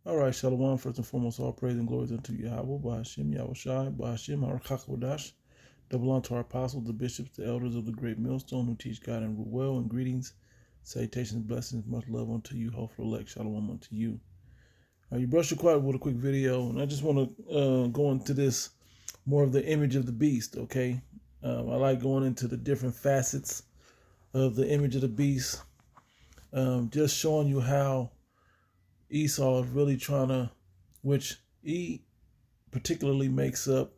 All right, Shalom. First and foremost, all praise and glory unto Yahweh, Bahashim, Yahushai, Bahashim, Harakakawadash. Double honor to our apostles, the bishops, the elders of the great millstone who teach God and rule well, and greetings, salutations, blessings, much love unto you, hopeful elect, Shalom unto you. You brushed your quiet with a quick video, and I just want to go into this more of the image of the beast, okay? I like going into the different facets of the image of the beast, just showing you how Esau is really trying to, which he particularly makes up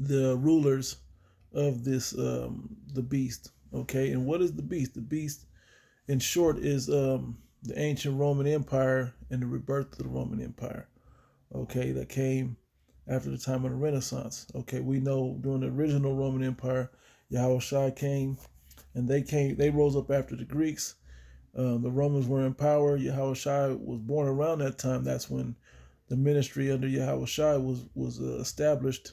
the rulers of this the beast. Okay, and what is the beast? The beast, in short, is the ancient Roman Empire and the rebirth of the Roman Empire. Okay, that came after the time of the Renaissance. Okay, we know during the original Roman Empire, Yahushua came, and they rose up after the Greeks. The Romans were in power. Yahushua was born around that time. That's when the ministry under Yahushua was established,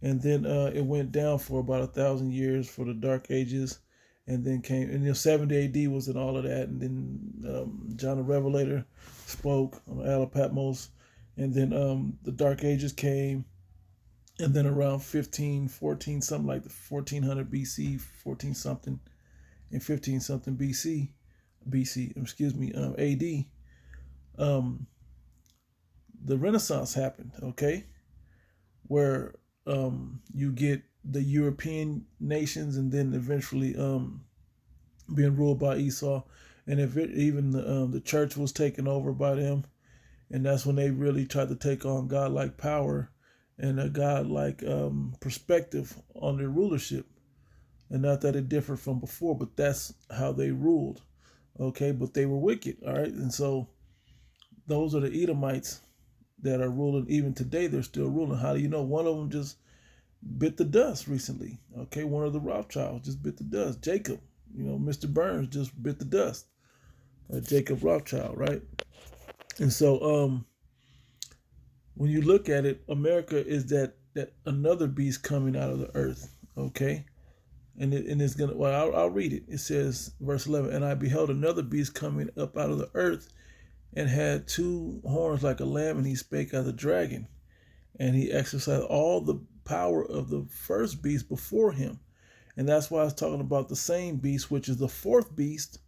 and then it went down for about 1,000 years for the Dark Ages, and then came, and 70 A.D. was in all of that, and then John the Revelator spoke on the Isle of Patmos, and then the Dark Ages came, and then around 1514, something like the 1400 BC, 14 something, and 15 something AD, um, the Renaissance happened. Okay, where you get the European nations, and then eventually being ruled by Esau, and if even the church was taken over by them, and that's when they really tried to take on godlike power and a godlike perspective on their rulership. And not that it differed from before, but that's how they ruled. Okay, but they were wicked. All right, and so those are the Edomites that are ruling even today. They're still ruling. How do you know? One of them just bit the dust recently. Okay, one of the Rothschilds just bit the dust. Jacob, Mr. Burns just bit the dust. Jacob Rothschild, right? And so when you look at it, America is that another beast coming out of the earth. Okay, and it's gonna. Well, I'll read it. It says, verse 11, and I beheld another beast coming up out of the earth, and had two horns like a lamb, and he spake as a dragon, and he exercised all the power of the first beast before him. And that's why I was talking about the same beast, which is the fourth beast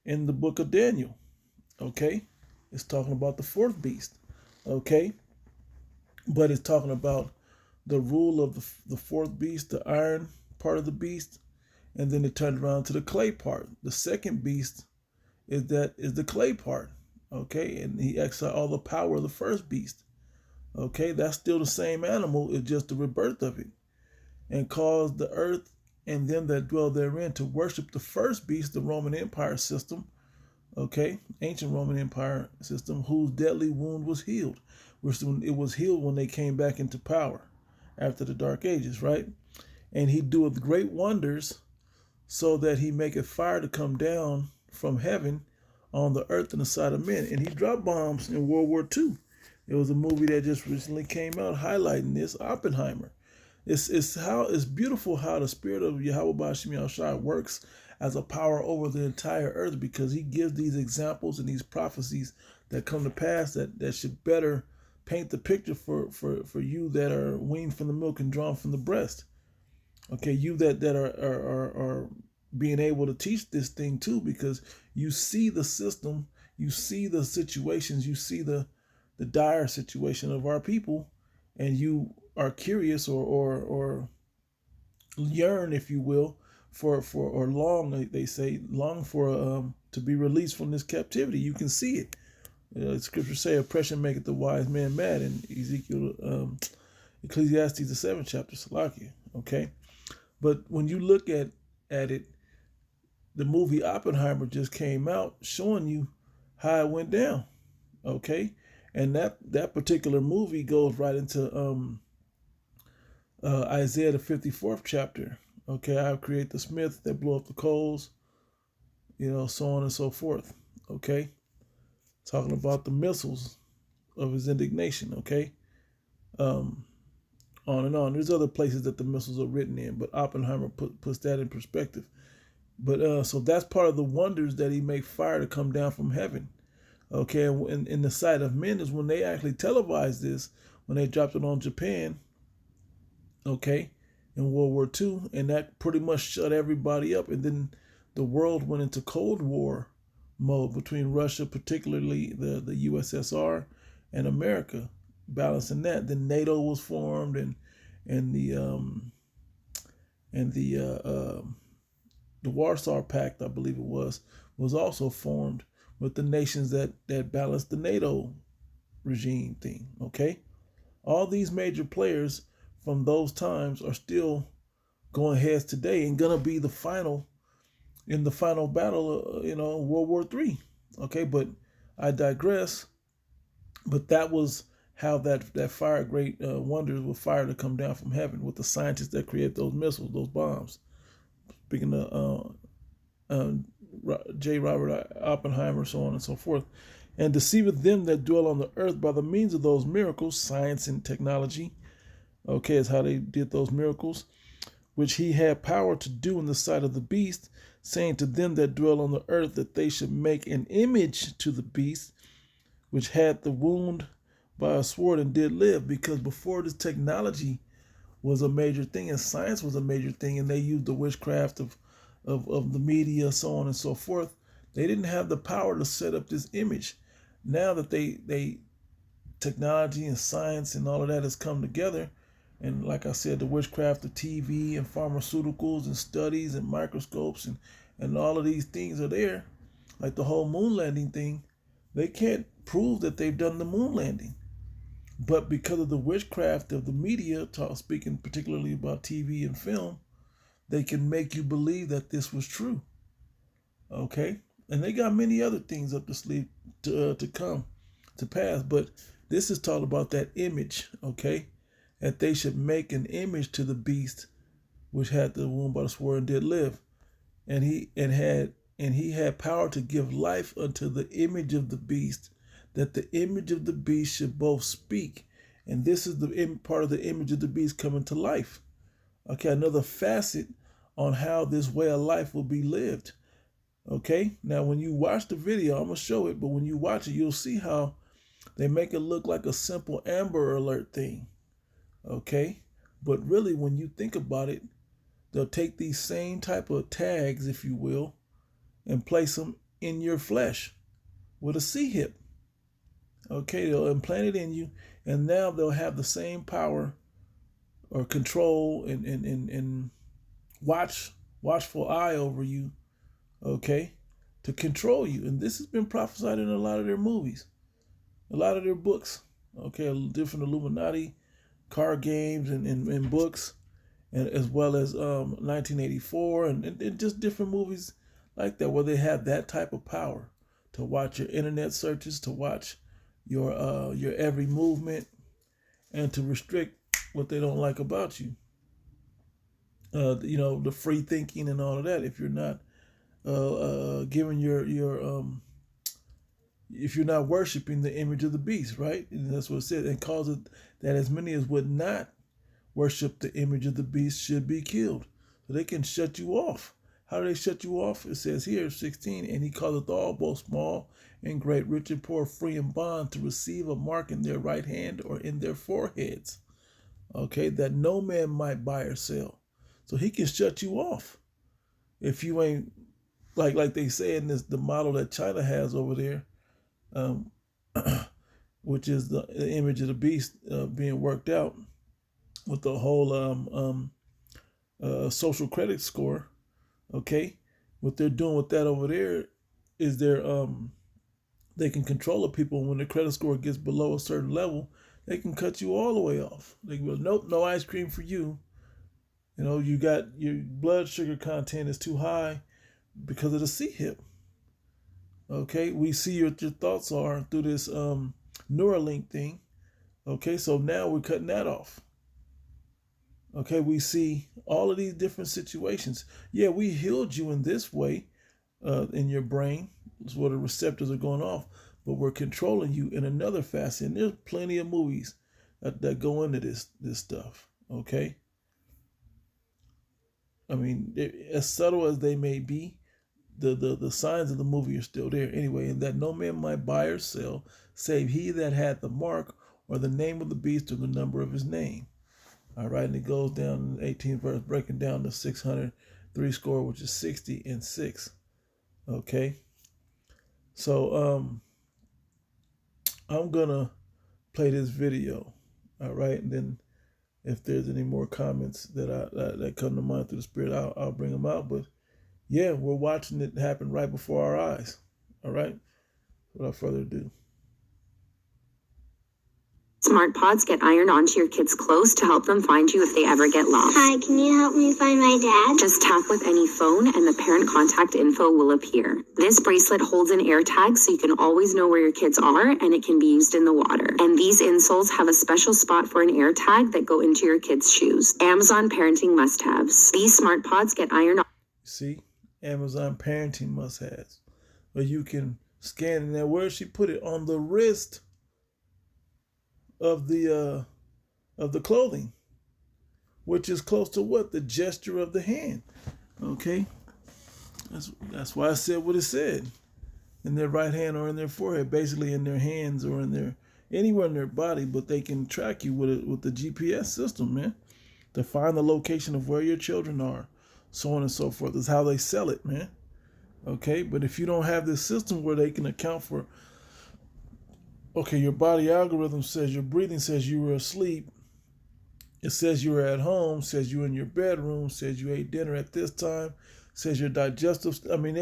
in the book of Daniel. Okay, it's talking about the fourth beast. Okay, but it's talking about the rule of the fourth beast, the iron part of the beast, and then it turned around to the clay part. The second beast is the clay part. Okay, and he exercised all the power of the first beast. Okay, that's still the same animal. It's just the rebirth of it, and caused the earth and them that dwell therein to worship the first beast, the Roman Empire system. Okay, ancient Roman Empire system, whose deadly wound was healed. It was healed when they came back into power after the Dark Ages, right? And he doeth great wonders, so that he maketh fire to come down from heaven on the earth and the side of men. And he dropped bombs in World War II. There was a movie that just recently came out highlighting this, Oppenheimer. It's beautiful how the spirit of Yahweh Bashim Yahushua works as a power over the entire earth, because he gives these examples and these prophecies that come to pass that should better paint the picture for you that are weaned from the milk and drawn from the breast. Okay, you that are being able to teach this thing too, because you see the system, you see the situations, you see the dire situation of our people, and you are curious or yearn, if you will, for or long, they say, long for to be released from this captivity. You can see it. Scriptures say oppression maketh the wise man mad in Ecclesiastes the 7th chapter, Salakia. Okay, but when you look at it, the movie Oppenheimer just came out showing you how it went down. Okay, and that particular movie goes right into Isaiah the 54th chapter. Okay, I have created the smith that blew up the coals, so on and so forth. Okay, talking about the missiles of his indignation. Okay, on and on. There's other places that the missiles are written in, but Oppenheimer puts that in perspective. But so that's part of the wonders, that he made fire to come down from heaven. Okay, and in the sight of men is when they actually televised this, when they dropped it on Japan, okay, in World War II, and that pretty much shut everybody up. And then the world went into Cold War mode between Russia, particularly the USSR, and America, balancing that. Then NATO was formed, and and the Warsaw Pact, I believe it was also formed with the nations that balanced the NATO regime thing. Okay, all these major players from those times are still going heads today and gonna be the final in the final battle, World War III. Okay, but I digress. But that was how that fire great wonders with fire to come down from heaven with the scientists that created those missiles, those bombs. Speaking of J. Robert Oppenheimer, so on and so forth, and deceiveth them that dwell on the earth by the means of those miracles, science and technology. Okay, is how they did those miracles, which he had power to do in the sight of the beast, saying to them that dwell on the earth that they should make an image to the beast, which had the wound by a sword and did live. Because before this technology was a major thing and science was a major thing, and they used the witchcraft of the media, so on and so forth, they didn't have the power to set up this image. Now that they technology and science and all of that has come together, and like I said, the witchcraft of TV and pharmaceuticals and studies and microscopes and all of these things are there, like the whole moon landing thing. They can't prove that they've done the moon landing, but because of the witchcraft of the media, speaking particularly about TV and film, they can make you believe that this was true. Okay, and they got many other things up the sleeve to come to pass, but this is talking about that image. Okay, that they should make an image to the beast which had the wound by the sword and did live, and he had power to give life unto the image of the beast, that the image of the beast should both speak. And this is the part of the image of the beast coming to life. Okay, another facet on how this way of life will be lived. Okay, now when you watch the video, I'm gonna show it, but when you watch it, you'll see how they make it look like a simple Amber Alert thing. Okay, but really, when you think about it, they'll take these same type of tags, if you will, and place them in your flesh with a C-hip. Okay, they'll implant it in you, and now they'll have the same power or control and watchful eye over you, okay, to control you. And this has been prophesied in a lot of their movies, a lot of their books, okay, different Illuminati card games and books, and as well as 1984 and just different movies like that, where they have that type of power to watch your internet searches, to watch your every movement, and to restrict what they don't like about you. The free thinking and all of that. If you're not giving your if you're not worshiping the image of the beast, right? And that's what it said, and cause it that as many as would not worship the image of the beast should be killed. So they can shut you off. How do they shut you off? It says here, 16, and he causeth all, both small and great, rich and poor, free and bond, to receive a mark in their right hand or in their foreheads. Okay, that no man might buy or sell. So he can shut you off if you ain't like they say in this the model that China has over there, um, which is the image of the beast being worked out with the whole social credit score. Okay, what they're doing with that over there is they can control the people. When the credit score gets below a certain level, they can cut you all the way off. They go, nope, no ice cream for you. You got your blood sugar content is too high because of the C-hip. Okay, we see what your thoughts are through this Neuralink thing. Okay, so now we're cutting that off. Okay, we see all of these different situations. Yeah, we healed you in this way in your brain. That's where the receptors are going off. But we're controlling you in another facet. And there's plenty of movies that go into this stuff. Okay, I mean, as subtle as they may be, the signs of the movie are still there. Anyway, and that no man might buy or sell, save he that had the mark or the name of the beast or the number of his name. All right, and it goes down in the 18th verse, breaking down to 603 score, which is 60 and 6. Okay. So I'm gonna play this video. All right, and then if there's any more comments that come to mind through the Spirit, I'll bring them out. But yeah, we're watching it happen right before our eyes. All right. Without further ado. Smart pods get ironed onto your kids' clothes to help them find you if they ever get lost. Hi, can you help me find my dad? Just tap with any phone and the parent contact info will appear. This bracelet holds an air tag so you can always know where your kids are, and it can be used in the water. And these insoles have a special spot for an air tag that go into your kids' shoes. Amazon parenting must-haves. These smart pods get ironed on. See, Amazon parenting must-haves. Where you can scan it. Now, where she put it? On the wrist of the clothing, which is close to what? The gesture of the hand. Okay, that's why I said what it said. In their right hand or in their forehead, basically in their hands or in their anywhere in their body, but they can track you with the GPS system, man, to find the location of where your children are, so on and so forth. That's how they sell it, man. Okay, but if you don't have this system where they can account for, okay, your body algorithm says your breathing says you were asleep. It says you were at home, says you were in your bedroom, says you ate dinner at this time, says your digestive. I mean,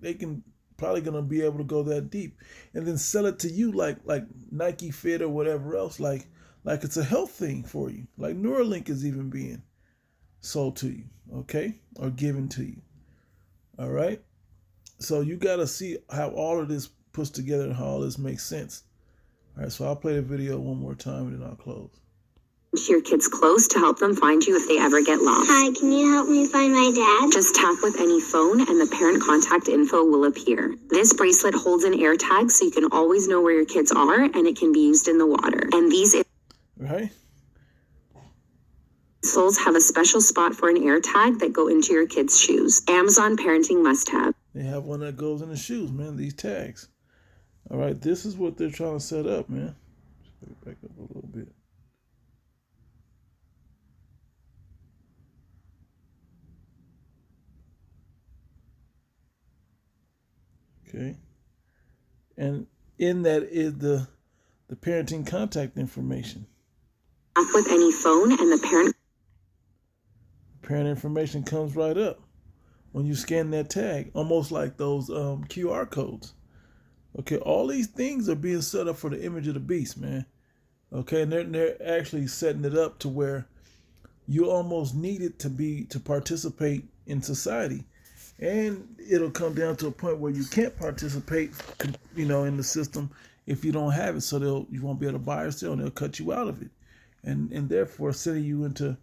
they can probably gonna be able to go that deep, and then sell it to you like Nike Fit or whatever else, like it's a health thing for you. Like Neuralink is even being sold to you, okay, or given to you. All right. So you got to see how all of this puts together and how all this makes sense. All right, so I'll play the video one more time and then I'll close. To your kids' clothes to help them find you if they ever get lost. Hi, can you help me find my dad? Just tap with any phone and the parent contact info will appear. This bracelet holds an air tag so you can always know where your kids are, and it can be used in the water. And these right. insoles have a special spot for an air tag that go into your kids' shoes. Amazon parenting must-have. They have one that goes in the shoes, man, these tags. All right, this is what they're trying to set up, man. Let's back up a little bit. Okay. And in that is the parenting contact information. With any phone and the parent information comes right up when you scan that tag, almost like those QR codes. Okay, all these things are being set up for the image of the beast, man. Okay, and they're actually setting it up to where you almost need it to participate in society. And it'll come down to a point where you can't participate, in the system if you don't have it. So you won't be able to buy or sell, and they'll cut you out of it. And therefore sending you into,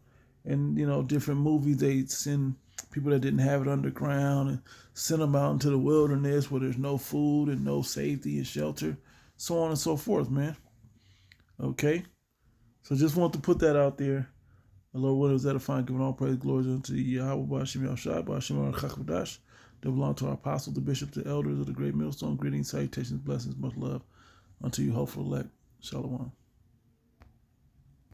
different movies, they send people that didn't have it underground and send them out into the wilderness where there's no food and no safety and shelter, so on and so forth, man. Okay? So just want to put that out there. The Lord willing is edifying, giving all praise, glory unto Yahweh, Ba'ashim Yahshua, Ba'ashim Chakadash, that belong to our apostles, the bishops, the elders of the great millstone. Greetings, salutations, blessings, much love unto you, hopeful elect. Shalom.